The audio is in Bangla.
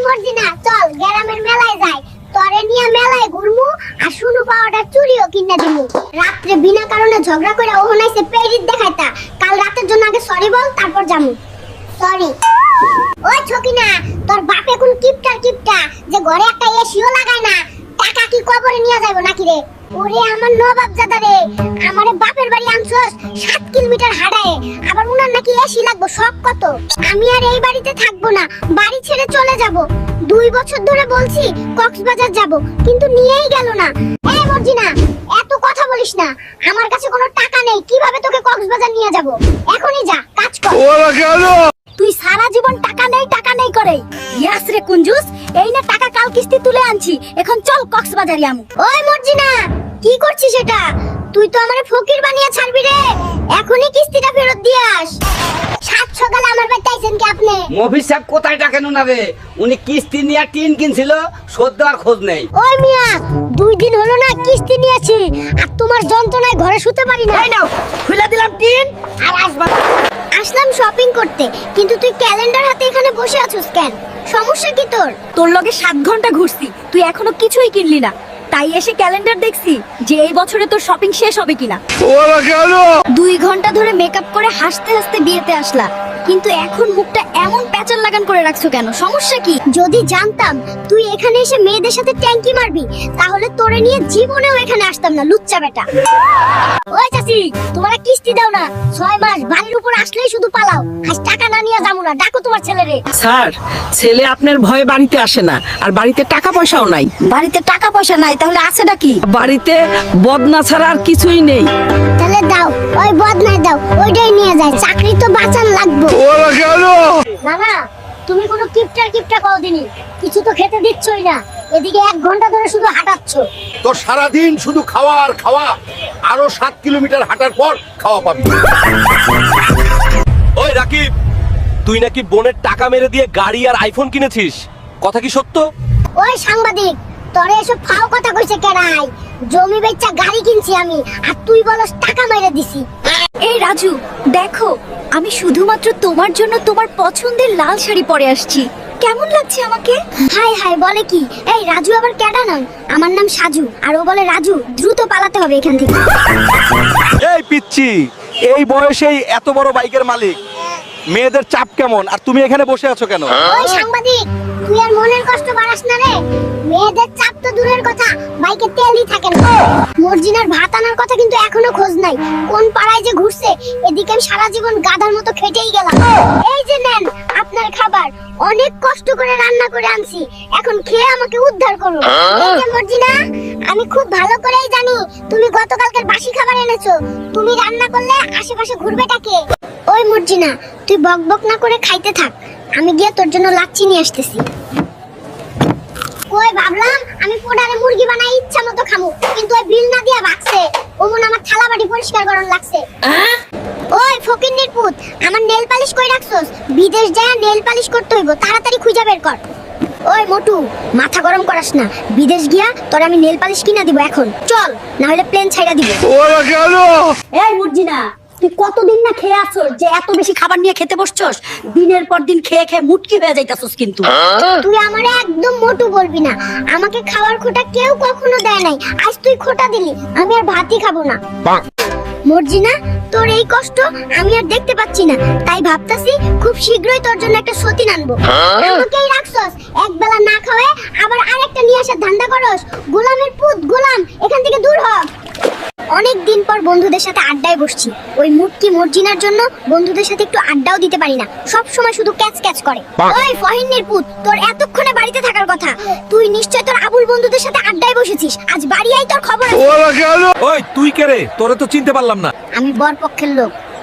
মর্জিনা চল গ্রামের মেলায় যাই, তরে নিয়ে মেলায় ঘুরমু আর শুনু পাওয়াটা চুরিও কিনে দিমু। রাত্রে বিনা কারণে ঝগড়া করে ও হনাইছে পেরিত দেখাইতা, কাল রাতের জন্য আগে সরি বল তারপর যামু। সরি। ওই ছকিনা, তোর বাপে কোন কিপটার কিপটা যে ঘরে একটা এসিও লাগায় না, টাকা কি কবরে নিয়ে যাইবো নাকি রে? ওরে আমার নবাব জাদা রে, আমারে বাপের বাড়ি আনছস 7 কিলোমিটার হাঁটায়, আবার উনার নাকি এসি লাগবো, শখ কত। আমি আর এই বাড়িতে থাকবো না, বাড়ি ছেড়ে চলে যাব। 2 বছর ধরে বলছি কক্সবাজার যাব, কিন্তু নিয়েই গেল না। এই মর্জিনা, এত কথা বলিস না, আমার কাছে কোনো টাকা নেই, কিভাবে তোকে কক্সবাজার নিয়ে যাব? এখনই যা, কাজ কর। ওরা গেল। তুই সারা জীবন টাকা নেই করে ইয়াস রে কুঞ্জুস, এই না টাকা কাল কিস্তি তুলে আনছি, এখন চল কক্সবাজারে আমু। ওই মর্জিনা, কি করছিস এটা? তুই তো আমারে ফকির বানিয়ে ছাড়বি রে, এখনই কিস্তিটা ফেরত দিয়ে আস। সাত সকালে আমার বাড়িতে আইছেন কি আপনি? মফিজ সাহেব কোথায় টাকেন না রে, উনি কিস্তি নিয়ে টিন কিনছিল, শোধ দেওয়ার খোঁজ নেই। ওই মিয়া, 2 দিন হলো না কিস্তি নিয়েছি, আর তোমার যন্ত্রণায় ঘরে শুতে পারি না। এই নাও, খুলে দিলাম টিন আর আসবা। আসলাম শপিং করতে, কিন্তু তুই ক্যালেন্ডার হাতে এখানে বসে আছিস কেন? সমস্যা কি তোর? তোর লগে 7 ঘন্টা ঘুরছি, তুই এখনো কিছুই কিনলি না, তাই এসে ক্যালেন্ডার দেখছি যে এই বছরে তোর শপিং শেষ হবে কিনা। ওরা গেল। 2 ঘন্টা ধরে মেকআপ করে হাসতে হাসতে বিয়েতে আসলা, কিন্তু এখন মুখটা এমন প্যাচার লাগান করে রাখছো কেন? সমস্যা কি? যদি জানতাম তুই এখানে এসে মেয়েদের সাথে ট্যাঙ্কি মারবি, তাহলে তোরে নিয়ে জীবনেও এখানে আসতাম না, লুচ্চা বেটা। ওই চাচি, তোমার কিস্তি দাও না, 6 মাস বাড়ির উপর আসলেই শুধু পালাও, আজ টাকা না নিয়ে যাবো না, ডাকো তোমার ছেলেরে। স্যার, ছেলে আপনার ভয়ে বাড়িতে আসে না, আর বাড়িতে টাকা পয়সাও নাই। বাড়িতে টাকা পয়সা নাই, তাহলে আছেটা কি? বাড়িতে বদনা ছাড়া আর কিছুই নেই। তাহলে দাও, ওই বদনায় দাও, ওইটাই নিয়ে যায়, চাকরি তো বাঁচান লাগবে। ওরা গেল। না, তুমি কোনো কিপটা কওদিনি, কিছু তো খেতে দিচ্ছই না, এদিকে 1 ঘন্টা ধরে শুধু হাঁটাচ্ছ। তো সারাদিন শুধু খাওয়া আর খাওয়া, আরো 7 কিলোমিটার হাঁটার পর খাওয়া পাবি। ওই রাকিব, তুই নাকি বোনের টাকা মেরে দিয়ে গাড়ি আর আইফোন কিনেছিস, কথা কি সত্য? ওই সাংবাদিক, তোরে এসব ফাও কথা কইছে কেরাই? জমি বেচা গাড়ি কিনছি আমি, আর তুই বলস টাকা মেরে দিছি। এই রাজু, দেখো, আমি শুধুমাত্র তোমার জন্য তোমার পছন্দের লাল শাড়ি পরে আসছি, কেমন লাগছে আমাকে? হাই বলে কি? এই রাজু আবার কেডা নয়, আমার নাম সাজু, আর ও বলে রাজু, দ্রুত পালাতে হবে এখান থেকে। এই পিচ্ছি, এই বয়সেই এত বড় বাইকের মালিক, মেয়েদের চাপ কেমন, আর তুমি এখানে বসে আছো কেন? ওই সাংবাদিক, তুই আর মনের কষ্ট বাড়াস না রে, মেয়েদের চাপ তো দূরের কথা, বাইকে তেলই থাকে না। মর্জিনার ভাত আনার কথা কিন্তু এখনো খোঁজ নাই, কোন পাড়ায় যে ঘুরছে, এদিকে আমি সারা জীবন গাধার মতো খেটেই গেলাম। এই যে নেন আপনার খাবার, অনেক কষ্ট করে রান্না করে আনছি, এখন খেয়ে আমাকে উদ্ধার করুন। এই যে মর্জিনা, আমি খুব ভালো করেই জানি তুমি গতকালকের বাসি খাবার এনেছো, তুমি রান্না করলে আশেপাশে ঘুরবেটা কে? ওই মর্জিনা, তুই বকবক না করে খাইতে থাক, আমি গিয়ে তোর জন্য লাচ্ছি নিয়ে আসতেছি। কই ভাবলাম আমি পোড়ারে মুরগি বানাই ইচ্ছা মতো খামু, কিন্তু ওই বিল না দিয়া ভাগছে, ওমন আমার থালা বাটি পরিষ্কার করন লাগছে। ওই ফকিন্নির পুত, আমার নেল পালিশ কই রাখছস? বিদেশ যায় নেল পালিশ করতে হইব, তাড়াতাড়ি খুঁজা বের কর। ওই মোটু, মাথা গরম করাস না, বিদেশ গিয়া তোর আমি নেল পালিশ কিনা দিব এখন, চল, না হলে প্লেন ছাইড়া দিব। ওরা গেল। এই মর্জিনা, তুই কতদিন না খেয়ে আসছস যে এত বেশি খাবার নিয়ে খেতে বসছস? দিনের পর দিন খেয়ে খেয়ে মুটকি হয়ে যাইতাছস কিন্তু। তুই আমারে একদম মোটু বলবি না, আমাকে খাওয়ার খোটা কেউ কখনো দেয় নাই, আজ তুই খোটা দিলি, আমি আর ভাতই খাবো না। মর্জিনা, তোর এই কষ্ট আমি আর দেখতে পাচ্ছি না, তাই ভাবতাছি খুব শীঘ্রই তোর জন্য একটা সতীন আনবো। আমাকেই রাখছস, এক বেলা না খাওয়ে আবার আরেকটা নিয়ে আসার ধান্দা করস। গোলামের পুত গোলাম, এখান থেকে দূর হ। অনেক দিন পর বন্ধুদের সাথে আড্ডায় বসছি, ওই মুটকি মর্জিনার জন্য বন্ধুদের সাথে একটু আড্ডাও দিতে পারি না, সব সময় শুধু ক্যাচ করে। ওই ফহিনের পুত, তোর এতক্ষণে বাড়িতে থাকার কথা, তুই নিশ্চয় তোর আবুল বন্ধুদের সাথে আড্ডায় বসেছিস, আজ বাড়ি আই তোর খবর আছে। ওরা গেল। ওই তুই কে রে? তোরে তো চিনতে পারলাম না। আমি বর পক্ষের লোক,